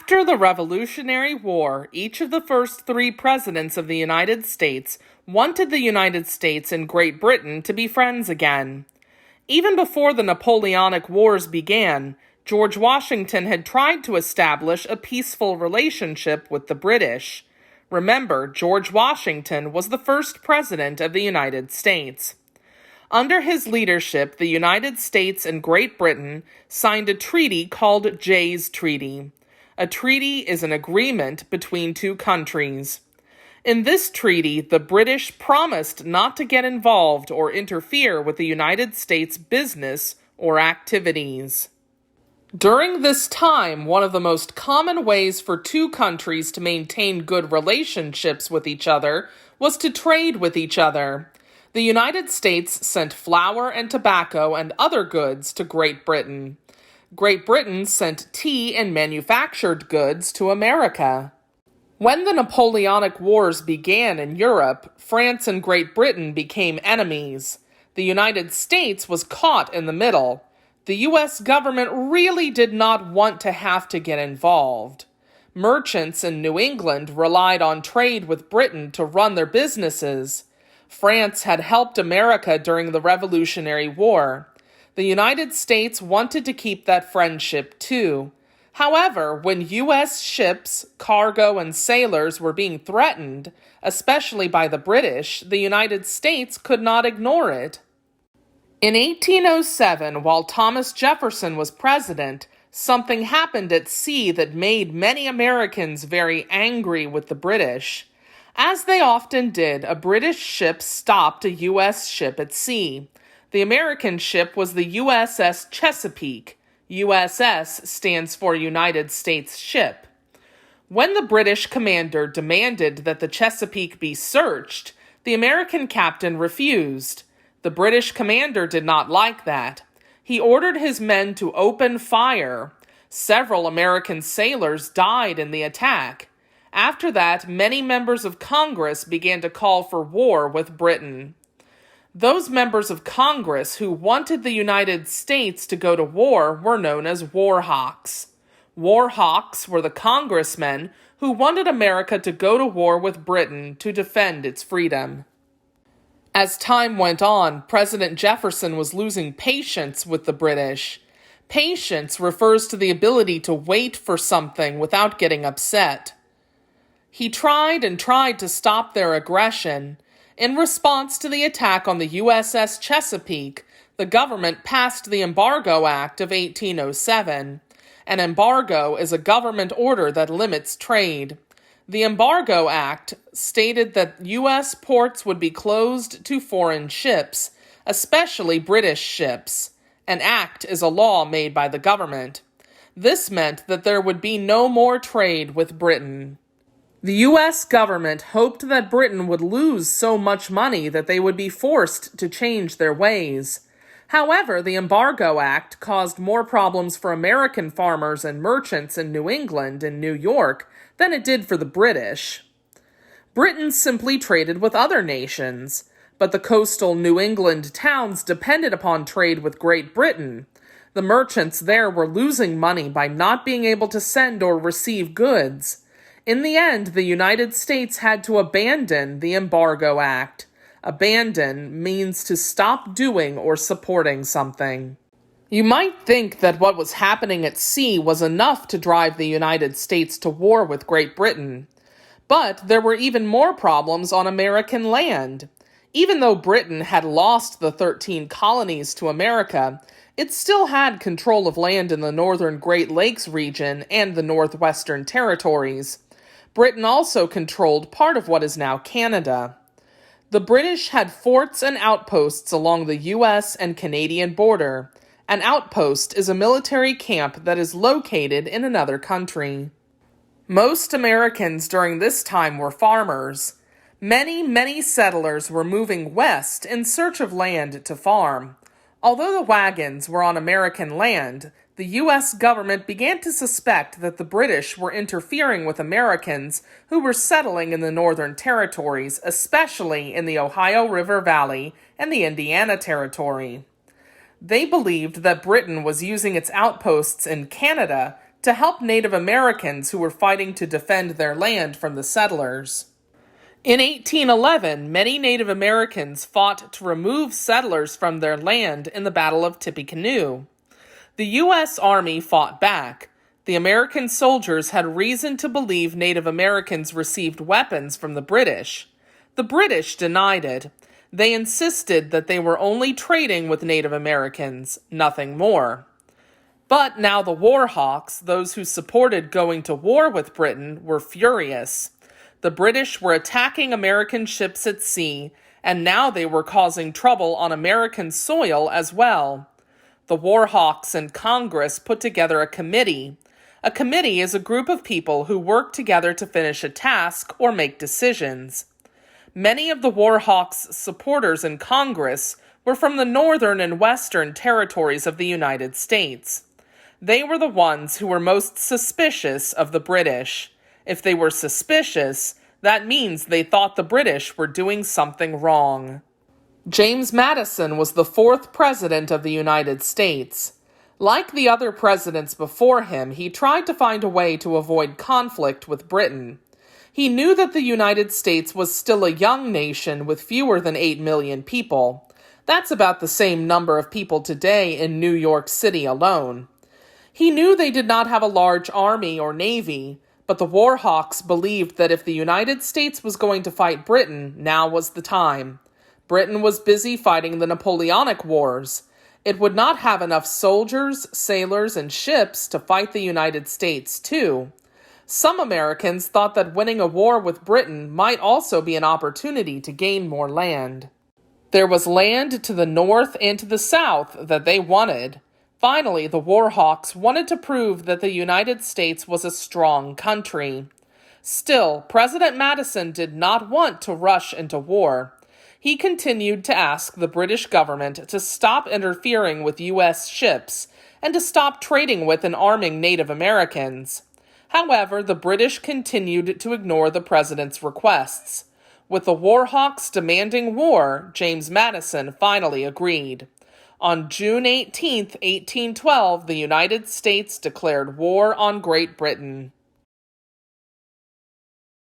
After the Revolutionary War, each of the first three presidents of the United States wanted the United States and Great Britain to be friends again. Even before the Napoleonic Wars began, George Washington had tried to establish a peaceful relationship with the British. Remember, George Washington was the first president of the United States. Under his leadership, the United States and Great Britain signed a treaty called Jay's Treaty. A treaty is an agreement between two countries. In this treaty, the British promised not to get involved or interfere with the United States business or activities. During this time, one of the most common ways for two countries to maintain good relationships with each other was to trade with each other. The United States sent flour and tobacco and other goods to Great Britain. Great Britain sent tea and manufactured goods to America. When the Napoleonic Wars began in Europe, France and Great Britain became enemies. The United States was caught in the middle. The U.S. government really did not want to have to get involved. Merchants in New England relied on trade with Britain to run their businesses. France had helped America during the Revolutionary War. The United States wanted to keep that friendship too. However, when U.S. ships, cargo, and sailors were being threatened, especially by the British, the United States could not ignore it. In 1807, while Thomas Jefferson was president, something happened at sea that made many Americans very angry with the British. As they often did, a British ship stopped a U.S. ship at sea. The American ship was the USS Chesapeake. USS stands for United States Ship. When the British commander demanded that the Chesapeake be searched, the American captain refused. The British commander did not like that. He ordered his men to open fire. Several American sailors died in the attack. After that, many members of Congress began to call for war with Britain. Those members of Congress who wanted the United States to go to war were known as war hawks. War hawks were the congressmen who wanted America to go to war with Britain to defend its freedom. As time went on, President Jefferson was losing patience with the British. Patience refers to the ability to wait for something without getting upset. He tried and tried to stop their aggression. In response to the attack on the USS Chesapeake, the government passed the Embargo Act of 1807. An embargo is a government order that limits trade. The Embargo Act stated that U.S. ports would be closed to foreign ships, especially British ships. An act is a law made by the government. This meant that there would be no more trade with Britain. The U.S. government hoped that Britain would lose so much money that they would be forced to change their ways. However, the Embargo Act caused more problems for American farmers and merchants in New England and New York than it did for the British. Britain simply traded with other nations, but the coastal New England towns depended upon trade with Great Britain. The merchants there were losing money by not being able to send or receive goods. In the end, the United States had to abandon the Embargo Act. Abandon means to stop doing or supporting something. You might think that what was happening at sea was enough to drive the United States to war with Great Britain. But there were even more problems on American land. Even though Britain had lost the 13 colonies to America, it still had control of land in the northern Great Lakes region and the Northwestern Territories. Britain also controlled part of what is now Canada. The British had forts and outposts along the U.S. and Canadian border. An outpost is a military camp that is located in another country. Most Americans during this time were farmers. Many settlers were moving west in search of land to farm. Although the wagons were on American land, the U.S. government began to suspect that the British were interfering with Americans who were settling in the Northern Territories, especially in the Ohio River Valley and the Indiana Territory. They believed that Britain was using its outposts in Canada to help Native Americans who were fighting to defend their land from the settlers. In 1811, many Native Americans fought to remove settlers from their land in the Battle of Tippecanoe. The U.S. Army fought back. The American soldiers had reason to believe Native Americans received weapons from the British. The British denied it. They insisted that they were only trading with Native Americans, nothing more. But now the war hawks, those who supported going to war with Britain, were furious. The British were attacking American ships at sea, and now they were causing trouble on American soil as well. The war hawks and Congress put together a committee. A committee is a group of people who work together to finish a task or make decisions. Many of the war hawks' supporters in Congress were from the northern and western territories of the United States. They were the ones who were most suspicious of the British. If they were suspicious, that means they thought the British were doing something wrong. James Madison was the fourth president of the United States. Like the other presidents before him, he tried to find a way to avoid conflict with Britain. He knew that the United States was still a young nation with fewer than 8 million people. That's about the same number of people today in New York City alone. He knew they did not have a large army or navy, but the war hawks believed that if the United States was going to fight Britain, now was the time. Britain was busy fighting the Napoleonic Wars. It would not have enough soldiers, sailors, and ships to fight the United States, too. Some Americans thought that winning a war with Britain might also be an opportunity to gain more land. There was land to the north and to the south that they wanted. Finally, the war hawks wanted to prove that the United States was a strong country. Still, President Madison did not want to rush into war. He continued to ask the British government to stop interfering with U.S. ships and to stop trading with and arming Native Americans. However, the British continued to ignore the president's requests. With the war hawks demanding war, James Madison finally agreed. On June 18, 1812, the United States declared war on Great Britain.